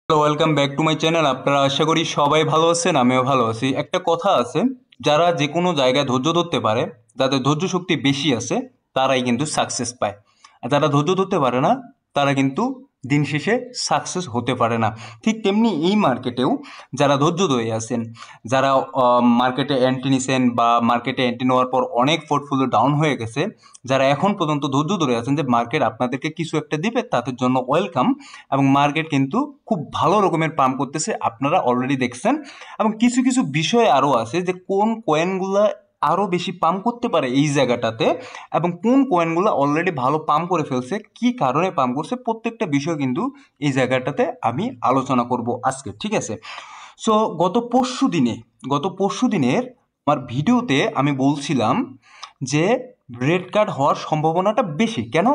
Hello, welcome back to my channel. আপনারা আশা করি সবাই ভালো আছেন, আমিও ভালো আছি। একটা কথা আছে, যারা যে কোনো জায়গায় ধৈর্য ধরতে পারে, যাদের ধৈর্য শক্তি বেশি আছে, তারাই কিন্তু সাকসেস পায়। আর যারা ধৈর্য ধরতে পারে না, তারা কিন্তু দিন শেষে সাকসেস হতে পারে না। ঠিক তেমনি এই মার্কেটেও যারা ধৈর্য ধরে আছেন, যারা মার্কেটে এন্ট্রি নিছেন বা মার্কেটে এন্ট্রি নেওয়ার পর অনেক পোর্টফোলিও ডাউন হয়ে গেছে, যারা এখন পর্যন্ত ধৈর্য ধরে আছেন যে মার্কেট আপনাদেরকে কিছু একটা দিবে, তাদের জন্য ওয়েলকাম। এবং মার্কেট কিন্তু খুব ভালো রকমের পাম্প করতেছে, আপনারা অলরেডি দেখছেন। এবং কিছু কিছু বিষয় আরও আছে যে কোন কয়েনগুলা আরও বেশি পাম্প করতে পারে এই জায়গাটাতে, এবং কোন কয়েনগুলো অলরেডি ভালো পাম্প করে ফেলছে, কি কারণে পাম্প করছে, প্রত্যেকটা বিষয় কিন্তু এই জায়গাটাতে আমি আলোচনা করব আজকে, ঠিক আছে? সো গত পরশু দিনের আমার ভিডিওতে আমি বলছিলাম যে রেড কার্ড হওয়ার সম্ভাবনাটা বেশি। কেন?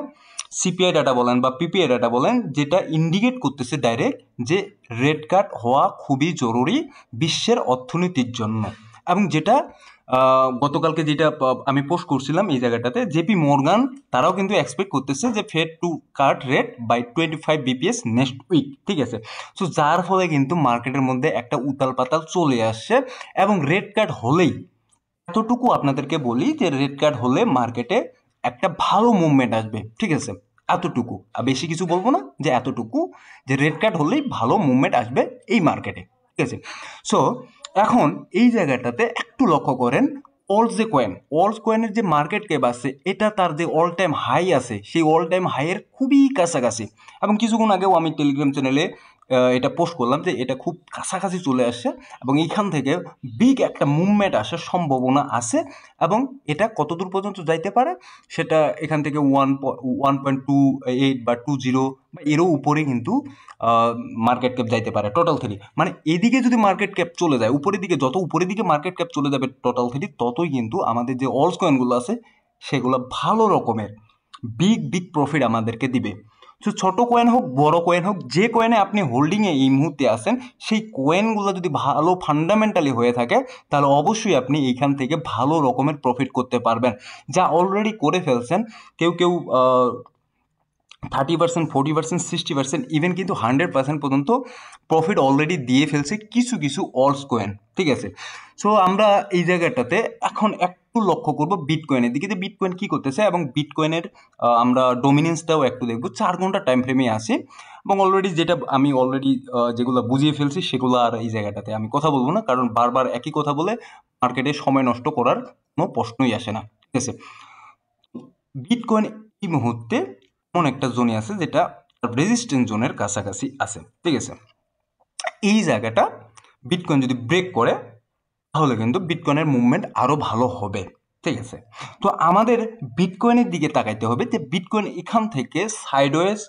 সিপিআই ডাটা বলেন বা পিপিআই ডাটা বলেন, যেটা ইন্ডিকেট করতেছে ডাইরেক্ট যে রেড কার্ড হওয়া খুবই জরুরি বিশ্বের অর্থনীতির জন্য। এবং যেটা গতকালকে যেটা আমি পোস্ট করছিলাম এই জায়গাটাতে, জেপি মর্গান তারাও কিন্তু এক্সপেক্ট করতেছে যে Fed to cut rate by 25 BPS next week, ঠিক আছে? সো যার ফলে কিন্তু মার্কেটের মধ্যে একটা উতাল পাতাল চলে আসছে। এবং রেড কার্ড হলেই, এতটুকু আপনাদেরকে বলি যে রেড কার্ড হলে মার্কেটে একটা ভালো মুভমেন্ট আসবে, ঠিক আছে? এতটুকু, আর বেশি কিছু বলবো না, যে এতটুকু, যে রেড কার্ড হলেই ভালো মুভমেন্ট আসবে এই মার্কেটে, ঠিক আছে? সো এখন এই জায়গাটাতে একটু লক্ষ্য করেন, অলস কয়েনের যে মার্কেট ক্যাপ আছে, এটা তার যে অল টাইম হাই আছে, সেই অল টাইম হাইয়ের খুবই কাছাকাছি। এবং কিছুক্ষণ আগেও আমি টেলিগ্রাম চ্যানেলে এটা পোস্ট করলাম যে এটা খুব কাছাকাছি চলে আসছে, এবং এইখান থেকে বিগ একটা মুভমেন্ট আসার সম্ভাবনা আছে। এবং এটা কতদূর পর্যন্ত যাইতে পারে, সেটা এখান থেকে 1.28 বা 20 বা এরও উপরে কিন্তু মার্কেট ক্যাপ যাইতে পারে টোটাল থ্রি। মানে এদিকে যদি মার্কেট ক্যাপ চলে যায় উপরের দিকে, যত উপরের দিকে মার্কেট ক্যাপ চলে যাবে টোটাল থ্রি, ততই কিন্তু আমাদের যে অলস কয়েনগুলো আছে সেগুলো ভালো রকমের বিগ বিগ প্রফিট আমাদেরকে দিবে। তো ছোট কয়েন হোক বড় কয়েন হোক, যে কয়েনে আপনি হোল্ডিংয়ে এই মুহূর্তে আছেন, সেই কয়েনগুলো যদি ভালো ফান্ডামেন্টালি হয়ে থাকে, তাহলে অবশ্যই আপনি এইখান থেকে ভালো রকমের প্রফিট করতে পারবেন। যা অলরেডি করে ফেলছেন কেউ কেউ 30%, 40%, 60%, ইভেন কিন্তু 100% পর্যন্ত প্রফিট অলরেডি দিয়ে ফেলছে কিছু কিছু অলস কয়েন, ঠিক আছে? সো আমরা এই জায়গাটাতে এখন একটু লক্ষ্য করব বিটকয়েনের দিকে, যে বিটকয়েন কী করতেছে, এবং বিটকয়েনের আমরা ডোমিনেন্সটাও একটু দেখব। 4 ঘন্টা টাইম ফ্রেমে আসি, এবং অলরেডি যেটা আমি যেগুলো বুঝিয়ে ফেলছি সেগুলো আর এই জায়গাটাতে আমি কথা বলবো না, কারণ বারবার একই কথা বলে মার্কেটে সময় নষ্ট করার কোনো প্রশ্নই আসে না, ঠিক আছে? বিটকয়েন এই মুহূর্তে এমন একটা জোনে আছে যেটা রেজিস্ট্যান্স জোনের কাছাকাছি আছে, ঠিক আছে? এই জায়গাটা বিটকয়েন যদি ব্রেক করে, তাহলে কিন্তু বিটকয়েনের মুভমেন্ট আরও ভালো হবে, ঠিক আছে? তো আমাদের বিটকয়েনের দিকে তাকাইতে হবে যে বিটকয়েন এখান থেকে সাইডওয়েজ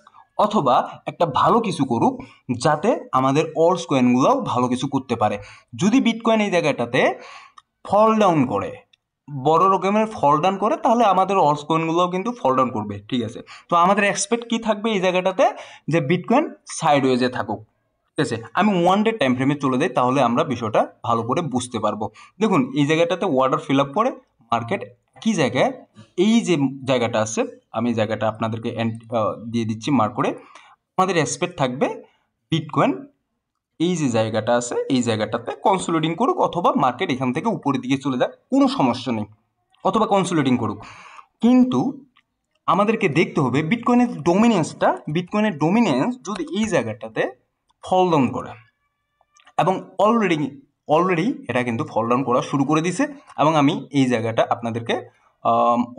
অথবা একটা ভালো কিছু করুক, যাতে আমাদের অলস কয়েনগুলোও ভালো কিছু করতে পারে। যদি বিটকয়েন এই জায়গাটাতে ফল ডাউন করে, বড় রকমের ফল ডাউন করে, তাহলে আমাদের অলস কয়েনগুলোও কিন্তু ফল ডাউন করবে, ঠিক আছে? তো আমাদের এক্সপেক্ট কি থাকবে এই জায়গাটাতে, যে বিটকয়েন সাইডওয়েজে থাকুক, ঠিক আছে? আমি 1 ডে টাইম ফ্রেমে চলে যাই, তাহলে আমরা বিষয়টা ভালো করে বুঝতে পারবো। দেখুন এই জায়গাটাতে অর্ডার ফিল আপ করে মার্কেট একই জায়গায়, এই যে জায়গাটা আছে, আমি জায়গাটা আপনাদেরকে দিয়ে দিচ্ছি মার্ক করে। আমাদের এক্সপেক্ট থাকবে বিটকয়েন এই যে জায়গাটা আছে এই জায়গাটাতে কনসোলিডিং করুক, অথবা মার্কেট এখান থেকে উপরের দিকে চলে যাক, কোনো সমস্যা নেই, অথবা কনসোলিডিং করুক। কিন্তু আমাদেরকে দেখতে হবে বিটকয়েনের ডোমিনেন্স যদি এই জায়গাটাতে ফল ডাউন করে, এবং অলরেডি এটা কিন্তু ফল ডাউন করা শুরু করে দিছে। এবং আমি এই জায়গাটা আপনাদেরকে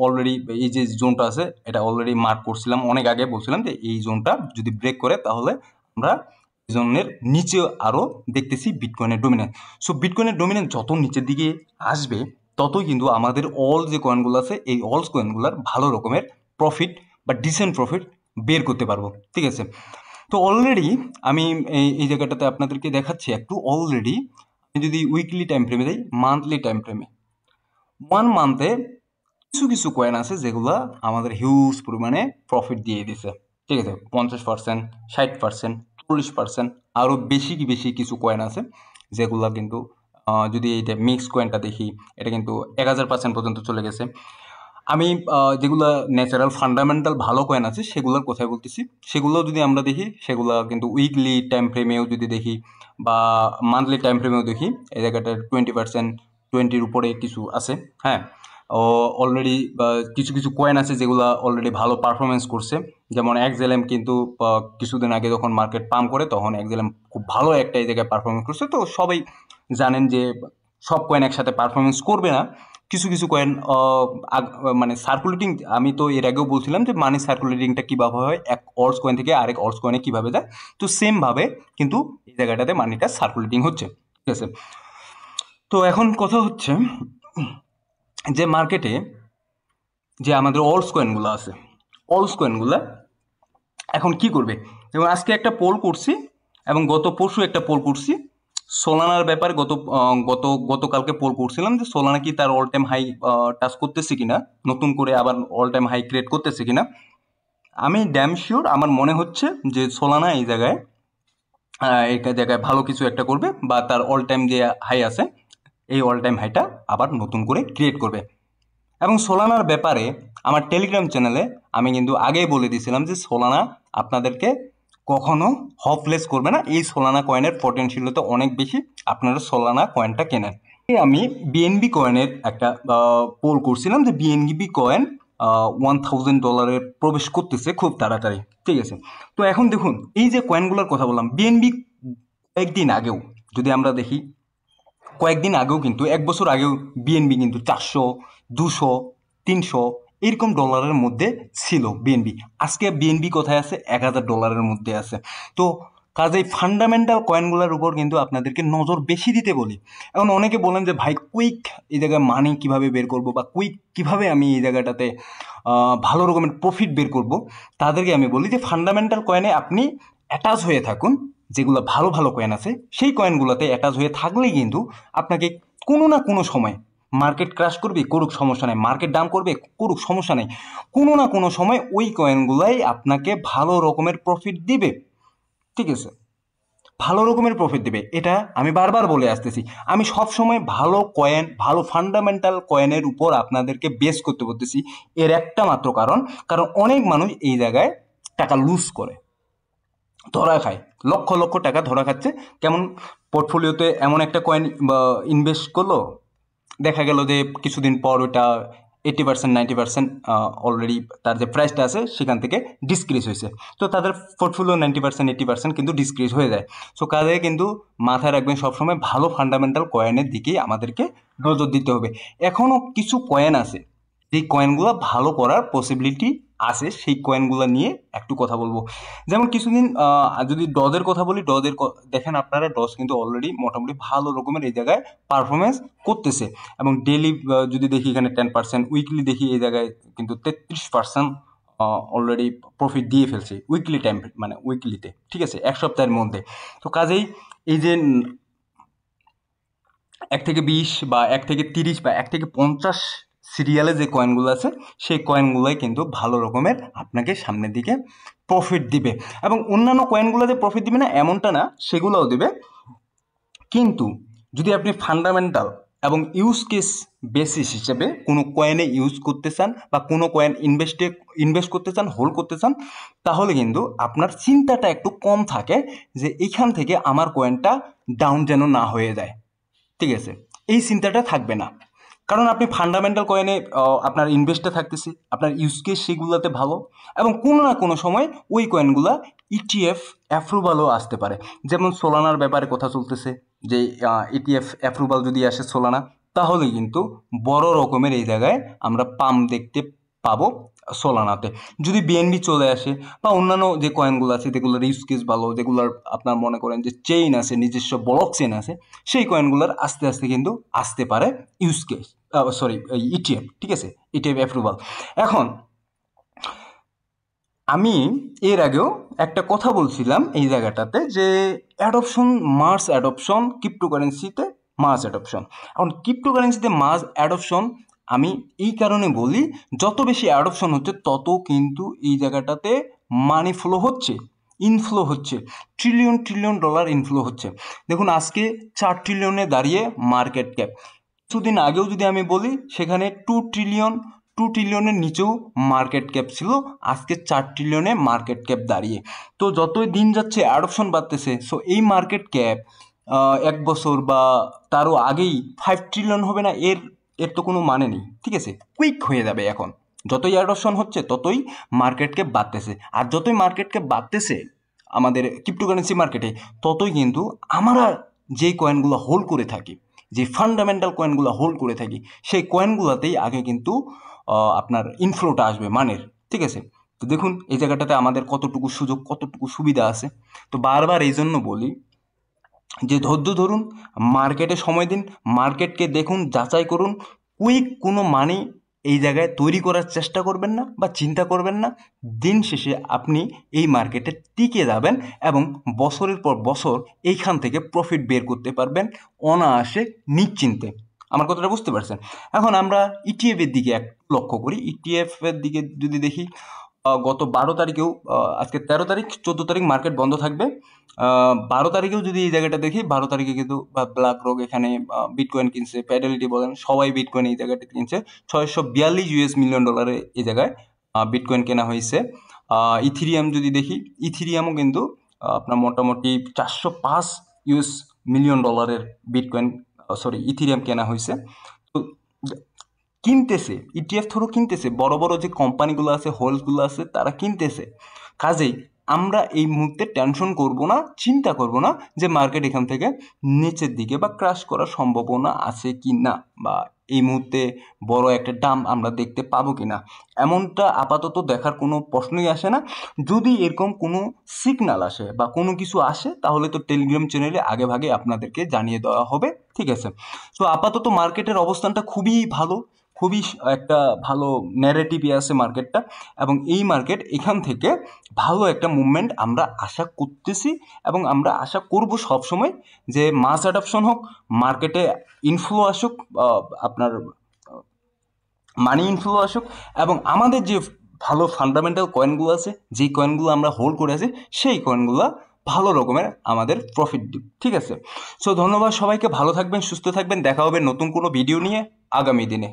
অলরেডি, এই যে জোনটা আছে এটা অলরেডি মার্ক করছিলাম, অনেক আগে বলছিলাম যে এই জোনটা যদি ব্রেক করে, তাহলে আমরা জোনের নিচে আরও দেখতেছি বিটকয়েনের ডোমিনেন্স। সো বিটকয়েনের ডোমিনেন্স যত নিচের দিকে আসবে, ততই কিন্তু আমাদের অল যে কয়েনগুলো আছে এই অলস কয়েনগুলোর ভালো রকমের প্রফিট বা ডিসেন্ট প্রফিট বের করতে পারবো, ঠিক আছে? তো অলরেডি আমি এই জায়গাটাতে আপনাদেরকে দেখাচ্ছি একটু। অলরেডি আমি যদি উইকলি টাইম ফ্রেমে যাই, মান্থলি টাইম ফ্রেমে, 1 মান্থে কিছু কিছু কয়েন আছে যেগুলো আমাদের হিউজ পরিমাণে প্রফিট দিয়ে দিছে, ঠিক আছে? 50%, 60%, 40%, আরও বেশি বেশি কিছু কয়েন আছে যেগুলো কিন্তু যদি এইটা মিক্স কয়েনটা দেখি, এটা কিন্তু 1000% পর্যন্ত চলে গেছে। আমি যেগুলো ন্যাচারাল ফান্ডামেন্টাল ভালো কয়েন আছে সেগুলোর কথাই বলতেছি। সেগুলো যদি আমরা দেখি, সেগুলো কিন্তু উইকলি টাইম ফ্রেমেও যদি দেখি বা মান্থলি টাইম ফ্রেমেও দেখি, এই জায়গাটার 20%, 20-র উপরে কিছু আছে। হ্যাঁ, অলরেডি কিছু কিছু কয়েন আছে যেগুলো অলরেডি ভালো পারফরমেন্স করছে। যেমন এক্সএলএম কিন্তু কিছুদিন আগে যখন মার্কেট পাম্প করে তখন এক্সএলএম খুব ভালো একটা এই জায়গায় পারফরমেন্স করছে। তো সবাই জানেন যে সব কয়েন একসাথে পারফরমেন্স করবে না, কিছু কিছু কয়েন মানে সার্কুলেটিং। আমি তো এর আগেও বলছিলাম যে মানি সার্কুলেটিংটা কীভাবে হয়, এক অল্টস কয়েন থেকে আরেক অল্টস কয়েনে কীভাবে যায়। তো সেমভাবে কিন্তু এই জায়গাটাতে মানিটা সার্কুলেটিং হচ্ছে, ঠিক আছে। তো এখন কথা হচ্ছে যে মার্কেটে যে আমাদের অল্টস কয়েনগুলো আছে, অল্টস কয়েনগুলো এখন কি করবে। এবং আজকে একটা পোল করছি এবং গত পরশু একটা পোল করছি সোলানার ব্যাপারে। গতকালকে পোল করছিলাম যে সোলানা কি তার অল টাইম হাই টাচ করতেছে কিনা, নতুন করে আবার অল টাইম হাই ক্রিয়েট করতেছে কিনা। আমি ড্যাম শিওর, আমার মনে হচ্ছে যে সোলানা এই জায়গায় ভালো কিছু একটা করবে, বা তার অল টাইম যে হাই আছে এই অল টাইম হাইটা আবার নতুন করে ক্রিয়েট করবে। এবং সোলানার ব্যাপারে আমার টেলিগ্রাম চ্যানেলে আমি কিন্তু আগেই বলে দিয়েছিলাম যে সোলানা আপনাদেরকে কখনো হপলেস করবে না। এই সোলানা কয়েনের পটেনশিয়ালিটি অনেক বেশি, আপনারা সোলানা কয়েনটা কেনেন। আমি বিএনবি কয়েনের একটা পোল করছিলাম যে বিএনবি কয়েন $1000 প্রবেশ করতেছে খুব তাড়াতাড়ি, ঠিক আছে। তো এখন দেখুন এই যে কয়েনগুলোর কথা বললাম, বিএনবি কয়েকদিন আগেও যদি আমরা দেখি, কয়েকদিন আগেও কিন্তু 1 বছর আগেও বিএনবি কিন্তু 400, 200, 300 এরকম ডলারের মধ্যে ছিল বিএনবি। আজকে বিএনবি কোথায় আছে? $1000 মধ্যে আছে। তো কাজেই ফান্ডামেন্টাল কয়েনগুলোর উপর কিন্তু আপনাদেরকে নজর বেশি দিতে বলি। এখন অনেকে বলেন যে ভাই কুইক এই জায়গায় মানি কিভাবে বের করব, বা কুইক কিভাবে আমি এই জায়গাটাতে ভালো রকমের প্রফিট বের করব। তাদেরকে আমি বলি যে ফান্ডামেন্টাল কয়েনে আপনি অ্যাটাচ হয়ে থাকুন, যেগুলো ভালো ভালো কয়েন আছে সেই কয়েনগুলোতে অ্যাটাচ হয়ে থাকলেই কিন্তু আপনাকে কোনো না কোনো সময় মার্কেট ক্রাশ করবে, করুক সমস্যা নেই, মার্কেট ডাউন করবে, করুক সমস্যা নেই, কোনো না কোনো সময় ওই কয়েনগুলাই আপনাকে ভালো রকমের প্রফিট দিবে, ঠিক আছে, ভালো রকমের প্রফিট দিবে। এটা আমি বারবার বলে আসতেছি। আমি সব সময় ভালো কয়েন, ভালো ফান্ডামেন্টাল কয়েনের উপর আপনাদেরকে বেস করতে বলতেছি। এর একটা মাত্র কারণ অনেক মানুষ এই জায়গায় টাকা লুজ করে, ধরা খায়, লক্ষ লক্ষ টাকা ধরা খাচ্ছে। কেমন? পোর্টফোলিওতে এমন একটা কয়েন ইনভেস্ট করলো, দেখা গেল যে কিছুদিন পর ওটা 80%, 90% অলরেডি তার যে প্রাইসটা আছে সেখান থেকে ডিসক্রিজ হয়েছে। তো তাদের পোর্টফোলিও 90%, 80% কিন্তু ডিসক্রিজ হয়ে যায়। সো কাজে কিন্তু মাথায় রাখবেন সবসময় ভালো ফান্ডামেন্টাল কয়েনের দিকেই আমাদেরকে নজর দিতে হবে। এখনও কিছু কয়েন আছে যেই কয়েনগুলো ভালো করার পসিবিলিটি আছে, সেই কয়েনগুলো নিয়ে একটু কথা বলবো। যেমন কিছুদিন যদি ডজের কথা বলি, দেখেন আপনারা ডজ কিন্তু অলরেডি মোটামুটি ভালো রকমের এই জায়গায় পারফরমেন্স করতেছে। এবং ডেলি যদি দেখি এখানে 10%, উইকলি দেখি এই জায়গায় কিন্তু 33% অলরেডি প্রফিট দিয়ে ফেলছে উইকলি টাইম, মানে উইকলিতে, ঠিক আছে, এক সপ্তাহের মধ্যে। তো কাজেই এই যে 1 থেকে 20 বা 1 থেকে 30 বা 1 থেকে 50 সিরিয়ালে যে কয়েনগুলো আছে সেই কয়েনগুলোই কিন্তু ভালো রকমের আপনাকে সামনের দিকে প্রফিট দিবে। এবং অন্যান্য কয়েনগুলো যে প্রফিট দিবে না এমনটা না, সেগুলোও দিবে। কিন্তু যদি আপনি ফান্ডামেন্টাল এবং ইউজ কেস বেসিস হিসেবে কোনো কয়েনে ইউজ করতে চান বা কোনো কয়েন ইনভেস্ট করতে চান, হোল্ড করতে চান, তাহলে কিন্তু আপনার চিন্তাটা একটু কম থাকে যে এইখান থেকে আমার কয়েনটা ডাউন যেন না হয়ে যায়, ঠিক আছে, এই চিন্তাটা থাকবে না। কারণ আপনি ফান্ডামেন্টাল কয়েনে আপনার ইনভেস্টটা থাকতেছে, আপনার ইউজ কেস সেগুলোতে ভালো, এবং কোনো না কোনো সময় ওই কয়েনগুলা ইটিএফ অ্যাপ্রুভালও আসতে পারে। যেমন সোলানার ব্যাপারে কথা চলতেছে যে ইটিএফ অ্যাপ্রুভাল যদি আসে সোলানা, তাহলে কিন্তু বড় রকমের এই জায়গায় আমরা পাম্প দেখতে পাবো সোলানাতে। যদি বিএনবি চলে আসে বা অন্যান্য যে কয়েনগুলো আছে যেগুলোর ইউজ কেস ভালো, যেগুলোর আপনার মনে করেন যে চেইন আছে, নিজস্ব ব্লক চেইন আছে, সেই কয়েনগুলোর আস্তে আস্তে কিন্তু আসতে পারে ইউজ কেস, সরি ইটিএফ, ঠিক আছে, ইটিএফ অ্যাপ্রুভাল। এখন আমি এর আগেও একটা কথা বলছিলাম এই জায়গাটাতে যে অ্যাডপশন, মাস অ্যাডপশন, ক্রিপ্টোকারেন্সিতে মাস অ্যাডপশন। এখন ক্রিপ্টোকারেন্সিতে মাস অ্যাডপশন আমি এই কারণে বলি, যত বেশি অ্যাডপশন হচ্ছে তত কিন্তু এই জায়গাটাতে মানি ফ্লো হচ্ছে, ইনফ্লো হচ্ছে, ট্রিলিয়ন ট্রিলিয়ন ডলার ইনফ্লো হচ্ছে। দেখুন আজকে 4 ট্রিলিয়নে দাঁড়িয়ে মার্কেট ক্যাপ। কিছুদিন আগেও যদি আমি বলি সেখানে 2 ট্রিলিয়ন 2 ট্রিলিয়নের নিচেও মার্কেট ক্যাপ ছিল, আজকে 4 ট্রিলিয়নে মার্কেট ক্যাপ দাঁড়িয়ে। তো যতই দিন যাচ্ছে অ্যাডপশন বাড়তেছে, সো এই মার্কেট ক্যাপ 1 বছর বা তারও আগেই 5 ট্রিলিয়ন হবে না, এর তো কোনো মানে নেই। ঠিক আছে, কুইক হয়ে যাবে। এখন যতই অ্যাডপশন হচ্ছে ততই মার্কেট ক্যাপ বাড়তেছে, আর যতই মার্কেট ক্যাপ বাড়তেছে আমাদের ক্রিপ্টোকারেন্সি মার্কেটে, ততই কিন্তু আমরা যে কয়েনগুলো হোল্ড করে থাকি, যে ফান্ডামেন্টাল কয়েনগুলো হোল্ড করে থাকি, সেই কয়েনগুলোতেই আগে কিন্তু আপনার ইনফ্লোটা আসবে মানের। ঠিক আছে, তো দেখুন এই জায়গাটাতে আমাদের কতটুকু সুযোগ, কতটুকু সুবিধা আছে। তো বারবার এই জন্য বলি যে ধৈর্য ধরুন, মার্কেটে সময় দিন, মার্কেটকে দেখুন, যাচাই করুন। কুইক কোনো মানি এই জায়গায় তৈরি করার চেষ্টা করবেন না বা চিন্তা করবেন না। দিন শেষে আপনি এই মার্কেটে টিকে যাবেন এবং বছরের পর বছর এইখান থেকে প্রফিট বের করতে পারবেন অনায়াসে, নিশ্চিন্তে। আমার কথাটা বুঝতে পারছেন? এখন আমরা ইটিএফ এর দিকে একটু লক্ষ্য করি। ইটিএফ এর দিকে যদি দেখি, গত 12 তারিখেও, আজকে 13 তারিখ, 14 তারিখ মার্কেট বন্ধ থাকবে। 12 তারিখেও যদি এই জায়গাটা দেখি, 12 তারিখে কিন্তু ব্ল্যাক রক এখানে বিটকয়েন কিনছে, ফেডারেলিটি বলেন, সবাই বিটকয়েন এই জায়গাটা কিনছে। $642 মিলিয়ন এই জায়গায় বিটকয়েন কেনা হয়েছে। ইথিরিয়াম যদি দেখি, ইথিরিয়ামও কিন্তু আপনার মোটামুটি $405 মিলিয়ন বিটকয়েন, ইথিরিয়াম কেনা হয়েছে। তো কিনতেছে, ইটিএফ থ্রু কিনতেছে, বড় বড় যে কোম্পানিগুলো আছে, হোলসগুলো আছে, তারা কিনতেছে। কাজেই আমরা এই মুহূর্তে টেনশন করব না, চিন্তা করব না যে মার্কেট এখান থেকে নিচের দিকে বা ক্রাশ করার সম্ভাবনা আছে কি না, বা এই মুহূর্তে বড় একটা ডাম্প আমরা দেখতে পাবো কি না, এমনটা আপাতত দেখার কোনো প্রশ্নই আসে না। যদি এরকম কোনো সিগন্যাল আসে বা কোনো কিছু আসে, তাহলে তো টেলিগ্রাম চ্যানেলে আগে ভাগে আপনাদেরকে জানিয়ে দেওয়া হবে। ঠিক আছে, তো আপাতত মার্কেটের অবস্থানটা খুবই ভালো, খুবই একটা ভালো ন্যারেটিভে আছে মার্কেটটা, এবং এই মার্কেট এখান থেকে ভালো একটা মুভমেন্ট আমরা আশা করতেছি, এবং আমরা আশা করব সবসময় যে মাস অ্যাডাপশন হোক, মার্কেটে ইনফ্লো আসুক, আপনার মানি ইনফ্লো আসুক, এবং আমাদের যে ভালো ফান্ডামেন্টাল কয়েনগুলো আছে, যেই কয়েনগুলো আমরা হোল্ড করে আছি, সেই কয়েনগুলো ভালো রকমের আমাদের প্রফিট দিক। ঠিক আছে, সো ধন্যবাদ সবাইকে, ভালো থাকবেন, সুস্থ থাকবেন, দেখা হবে নতুন কোনো ভিডিও নিয়ে আগামী দিনে।